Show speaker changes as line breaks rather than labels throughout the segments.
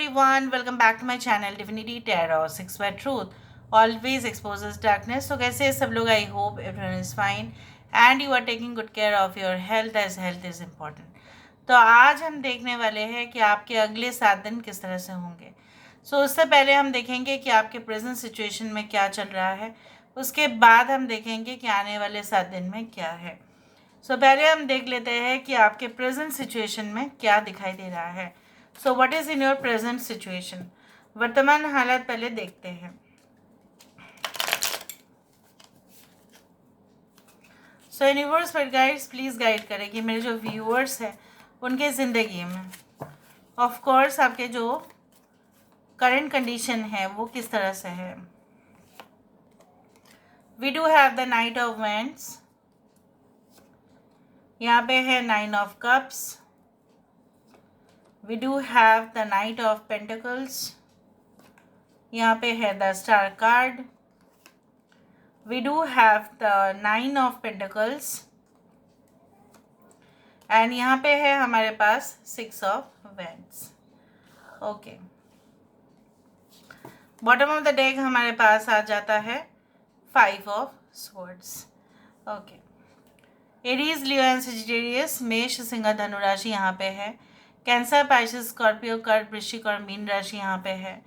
everyone, welcome back to my channel Divinity Tarot 6 by Truth always exposes darkness. तो कैसे सब लोग? I hope everyone is fine and you are taking good care of your health as health is important. तो आज हम देखने वाले हैं कि आपके अगले 7 दिन किस तरह से होंगे. उससे पहले हम देखेंगे कि आपके प्रेजेंट सिचुएशन में क्या चल रहा है. उसके बाद हम देखेंगे कि आने वाले 7 दिन में क्या है. पहले हम देख लेते हैं कि आपके प्रेजेंट सिचुएशन में क्या दिखाई दे रहा है. What is in your present situation? वर्तमान हालत पहले देखते हैं. यूनिवर्स पर गाइड्स प्लीज गाइड करें कि मेरे जो व्यूअर्स हैं उनके ज़िंदगी में ऑफ कोर्स आपके जो करंट कंडीशन है वो किस तरह से है. We do have the knight of wands. यहाँ पे है 9 of cups. We do have the knight of pentacles. यहाँ पे है the star card. We do have the 9 of pentacles and यहाँ पे है हमारे पास 6 of wands. Okay, bottom of the deck हमारे पास आ जाता है 5 of swords. Okay, Aries, Leo and Sagittarius, मेष, सिंह, धनु राशि यहाँ पे है. कैंसर, पाइसेस, स्कॉर्पियो, कर्क, वृश्चिक और मीन राशि यहाँ पे है.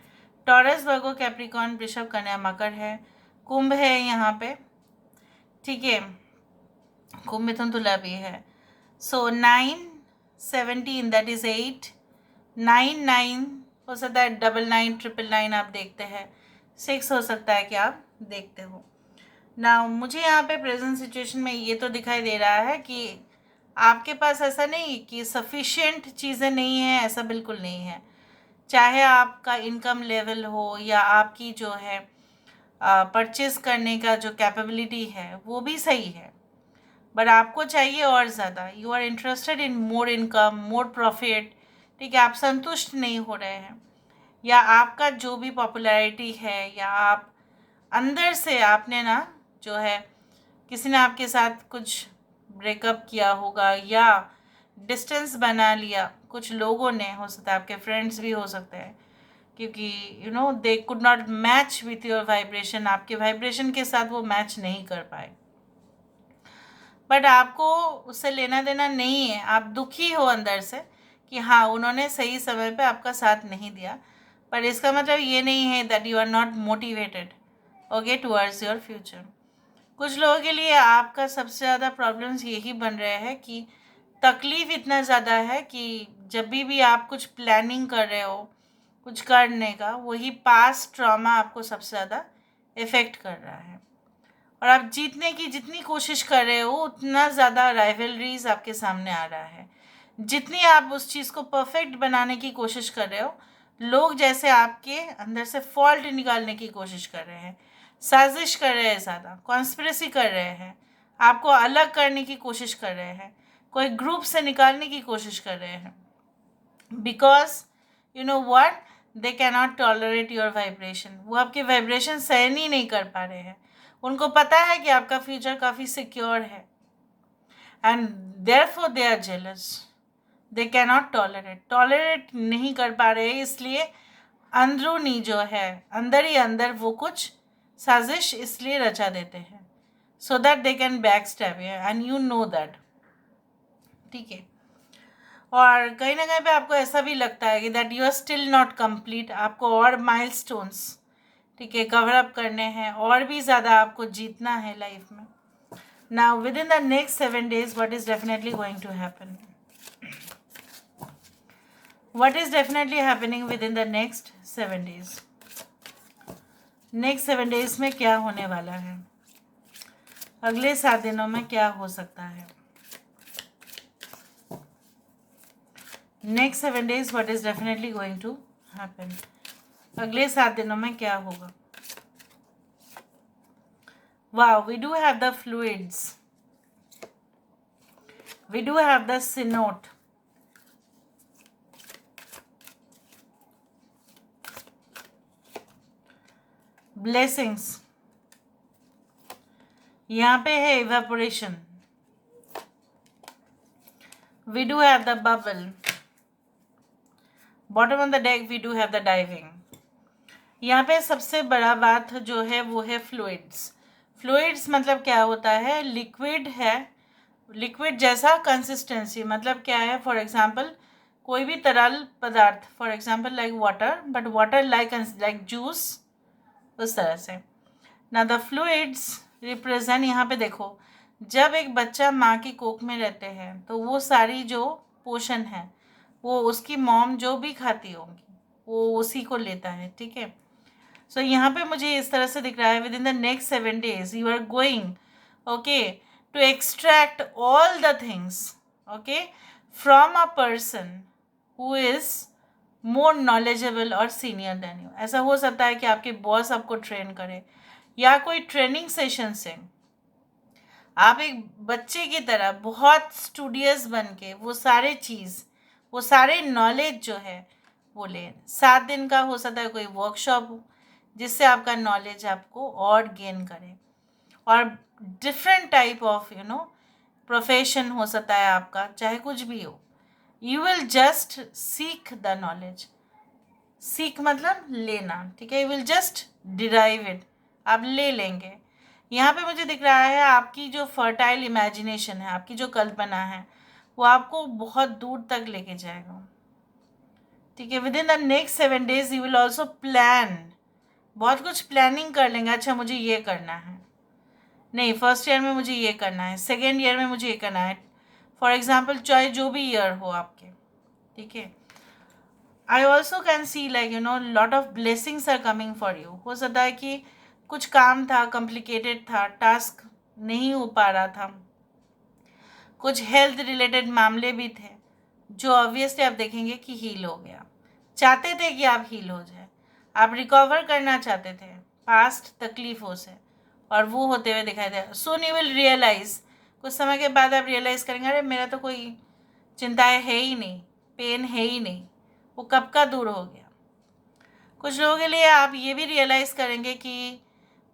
टॉरस, वर्गो, कैप्रिकॉर्न, वृषभ, कन्या, मकर है. कुंभ है यहाँ पे. ठीक है, कुंभ, मिथुन, तुला भी है. 9, 17 दैट इज 8. 9, 9 हो सकता है, 99, 999 आप देखते हैं. 6 हो सकता है कि आप देखते हो ना. मुझे यहाँ पे प्रेजेंट सिचुएशन में ये तो दिखाई दे रहा है कि आपके पास ऐसा नहीं कि सफिशिएंट चीज़ें नहीं है, ऐसा बिल्कुल नहीं है. चाहे आपका इनकम लेवल हो या आपकी जो है परचेस करने का जो कैपेबिलिटी है वो भी सही है, बट आपको चाहिए और ज़्यादा. You are interested in more income, more profit. ठीक है, आप संतुष्ट नहीं हो रहे हैं, या आपका जो भी पॉपुलैरिटी है या आप अंदर से आपने ना जो है किसी ने आपके साथ कुछ ब्रेकअप किया होगा या डिस्टेंस बना लिया. कुछ लोगों ने, हो सकता है आपके फ्रेंड्स भी हो सकते हैं, क्योंकि they could not match with your vibration. आपके वाइब्रेशन के साथ वो मैच नहीं कर पाए, बट आपको उससे लेना देना नहीं है. आप दुखी हो अंदर से कि हाँ, उन्होंने सही समय पे आपका साथ नहीं दिया, पर इसका मतलब ये नहीं है that you are not motivated okay towards your future. कुछ लोगों के लिए आपका सबसे ज़्यादा प्रॉब्लम्स यही बन रहे हैं कि तकलीफ़ इतना ज़्यादा है कि जब भी आप कुछ प्लानिंग कर रहे हो कुछ करने का, वही पास्ट ट्रॉमा आपको सबसे ज़्यादा इफ़ेक्ट कर रहा है. और आप जीतने की जितनी कोशिश कर रहे हो उतना ज़्यादा राइवलरीज आपके सामने आ रहा है. जितनी आप उस चीज़ को परफेक्ट बनाने की कोशिश कर रहे हो, लोग जैसे आपके अंदर से फॉल्ट निकालने की कोशिश कर रहे हैं, साजिश कर रहे हैं, ज़्यादा कॉन्स्पिरेसी कर रहे हैं, आपको अलग करने की कोशिश कर रहे हैं, कोई ग्रुप से निकालने की कोशिश कर रहे हैं. Because you know what, they can not tolerate your vibration. वो आपके वाइब्रेशन सहन ही नहीं कर पा रहे हैं. उनको पता है कि आपका फ्यूचर काफ़ी सिक्योर है and therefore they are jealous. They can not tolerate नहीं कर पा रहे हैं, इसलिए अंदरूनी जो है अंदर ही अंदर वो कुछ साजिश इसलिए रचा देते हैं so that they can back stab and you know that. ठीक है, और कहीं ना कहीं पे आपको ऐसा भी लगता है कि that you are still not complete. आपको और माइलस्टोन्स, ठीक है, कवर अप करने हैं, और भी ज़्यादा आपको जीतना है लाइफ में. Now within the next 7 days what is definitely going to happen? What is definitely happening within the next 7 days? Next 7 days में क्या होने वाला है? अगले 7 दिनों में क्या हो सकता है? Next 7 days what is definitely going to happen? अगले 7 दिनों में क्या होगा? Wow, we do have the fluids. We do have the cenote. Blessings. यहाँ पे है evaporation. We do have the bubble. Bottom of the deck we do have the diving. यहाँ पे सबसे बड़ा बात जो है वो है फ्लूइड्स। फ्लूइड्स मतलब क्या होता है, लिक्विड है, लिक्विड जैसा कंसिस्टेंसी, मतलब क्या है, फॉर एग्जांपल कोई भी तरल पदार्थ, for example like water, but water like juice, उस तरह से। ना द फ्लूइड्स रिप्रेजेंट, यहाँ पे देखो, जब एक बच्चा माँ की कोख में रहते हैं तो वो सारी जो पोषण है वो उसकी मॉम जो भी खाती होगी वो उसी को लेता है, ठीक है। सो यहाँ पे मुझे इस तरह से दिख रहा है, within the next 7 days you are going, okay, to extract all the things, okay, from a person who is more knowledgeable और सीनियर देन यू। ऐसा हो सकता है कि आपके बॉस आपको ट्रेन करे, या कोई ट्रेनिंग सेशन से आप एक बच्चे की तरह बहुत स्टूडियस बन के वो सारे नॉलेज जो है वो लें। 7 दिन का हो सकता है कोई वर्कशॉप हो जिससे आपका नॉलेज आपको और गेन करे, और डिफरेंट टाइप ऑफ प्रोफेशन हो सकता है आपका, चाहे कुछ भी हो। You will just seek the knowledge, सीख मतलब लेना, ठीक है, you will just derive it, आप ले लेंगे। यहाँ पे मुझे दिख रहा है आपकी जो फर्टाइल इमेजिनेशन है, आपकी जो कल्पना है वो आपको बहुत दूर तक लेके जाएगा, ठीक है। Within the next 7 days you will also plan, बहुत कुछ प्लानिंग कर लेंगे। अच्छा मुझे ये करना है, नहीं फर्स्ट ईयर में मुझे ये करना है, सेकेंड ईयर में मुझे ये करना है, फॉर एग्जाम्पल चाहे जो भी ईयर हो आपके, ठीक है। I also can see like lot of blessings are coming for you. हो सकता है कि कुछ काम था, कॉम्प्लिकेटेड था, टास्क नहीं हो पा रहा था, कुछ हेल्थ रिलेटेड मामले भी थे जो ऑब्वियसली आप देखेंगे कि हील हो गया। चाहते थे कि आप हील हो जाए, आप रिकवर करना चाहते थे पास्ट तकलीफ़ों से, और वो होते हुए दिखाई दे। सून यू विल रियलाइज, कुछ समय के बाद आप रियलाइज़ करेंगे अरे मेरा तो कोई चिंताएं है ही नहीं, पेन है ही नहीं, वो कब का दूर हो गया। कुछ लोगों के लिए आप ये भी रियलाइज़ करेंगे कि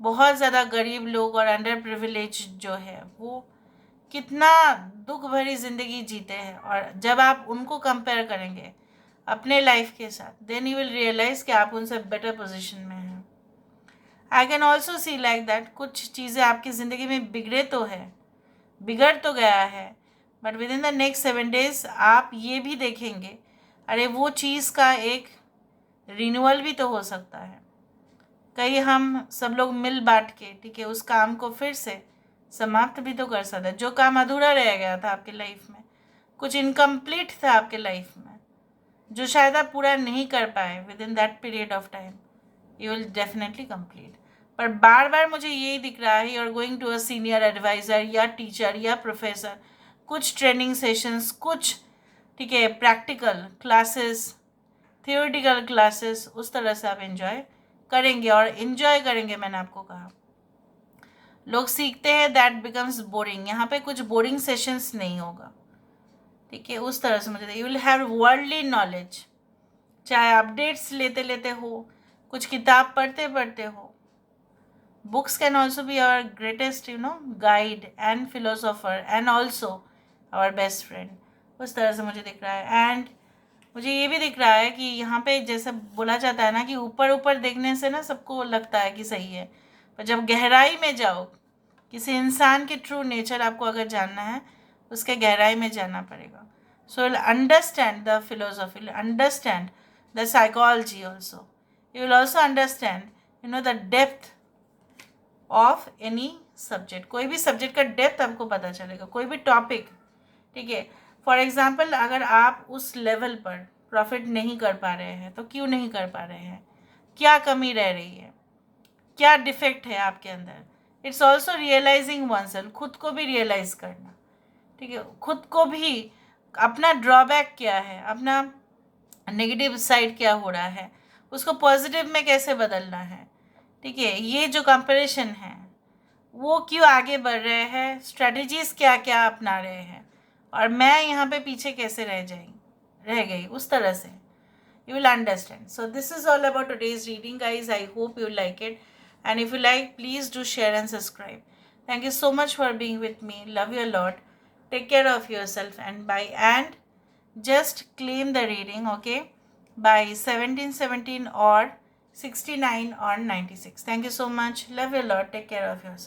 बहुत ज़्यादा गरीब लोग और अंडर प्रिविलेज जो है वो कितना दुख भरी ज़िंदगी जीते हैं, और जब आप उनको कंपेयर करेंगे अपने लाइफ के साथ, देन यू विल रियलाइज़ कि आप उनसे बेटर पोजीशन में हैं। I can also see like that कुछ चीज़ें आपकी ज़िंदगी में बिगड़ तो गया है, but with in the next 7 days आप ये भी देखेंगे अरे वो चीज़ का एक रिन्यूअल भी तो हो सकता है। कहीं हम सब लोग मिल बांट के, ठीक है, उस काम को फिर से समाप्त भी तो कर सकते हैं। जो काम अधूरा रह गया था आपके लाइफ में, कुछ इनकम्प्लीट था आपके लाइफ में, जो शायद आप पूरा नहीं कर पाए within that period of time, you will definitely complete. पर बार बार मुझे यही दिख रहा है, you are going to a senior advisor या टीचर या प्रोफेसर, कुछ ट्रेनिंग सेशंस, कुछ, ठीक है, प्रैक्टिकल क्लासेस, थियोरिटिकल क्लासेस, उस तरह से आप एंजॉय करेंगे। और इन्जॉय करेंगे मैंने आपको कहा, लोग सीखते हैं दैट बिकम्स बोरिंग, यहाँ पे कुछ बोरिंग सेशंस नहीं होगा, ठीक है। उस तरह से मुझे you will have worldly knowledge, चाहे अपडेट्स लेते लेते हो, कुछ किताब पढ़ते पढ़ते हो। Books can also be our greatest guide and philosopher and also our best friend, उस तरह से मुझे दिख रहा है। एंड मुझे ये भी दिख रहा है कि यहाँ पे जैसे बोला जाता है ना कि ऊपर ऊपर देखने से ना सबको लगता है कि सही है, पर जब गहराई में जाओ, किसी इंसान के ट्रू नेचर आपको अगर जानना है, उसके गहराई में जाना पड़ेगा। So you will understand the philosophy, will understand the psychology also, you will also understand the depth of any subject. कोई भी सब्जेक्ट का डेप्थ आपको पता चलेगा, कोई भी टॉपिक, ठीक है। फॉर एग्जाम्पल अगर आप उस लेवल पर प्रॉफिट नहीं कर पा रहे हैं तो क्यों नहीं कर पा रहे हैं, क्या कमी रह रही है, क्या डिफेक्ट है आपके अंदर। It's also realising oneself, खुद को भी रियलाइज़ करना, ठीक है, खुद को भी अपना ड्रॉबैक क्या है, अपना नेगेटिव साइड क्या हो रहा है, उसको पॉजिटिव में कैसे बदलना है, ठीक है। ये जो कंपैरिजन है वो क्यों आगे बढ़ रहे हैं, स्ट्रेटजीज़ क्या क्या अपना रहे हैं, और मैं यहाँ पे पीछे कैसे रह गई, उस तरह से you will understand. So this is all about today's reading, guys. I hope you like it, and if you like, please do share and subscribe. Thank you so much for being with me. Love you a lot. Take care of yourself, and bye. And just claim the reading, okay? by 1717 or 69 or 96. Thank you so much. Love you a lot. Take care of yourself.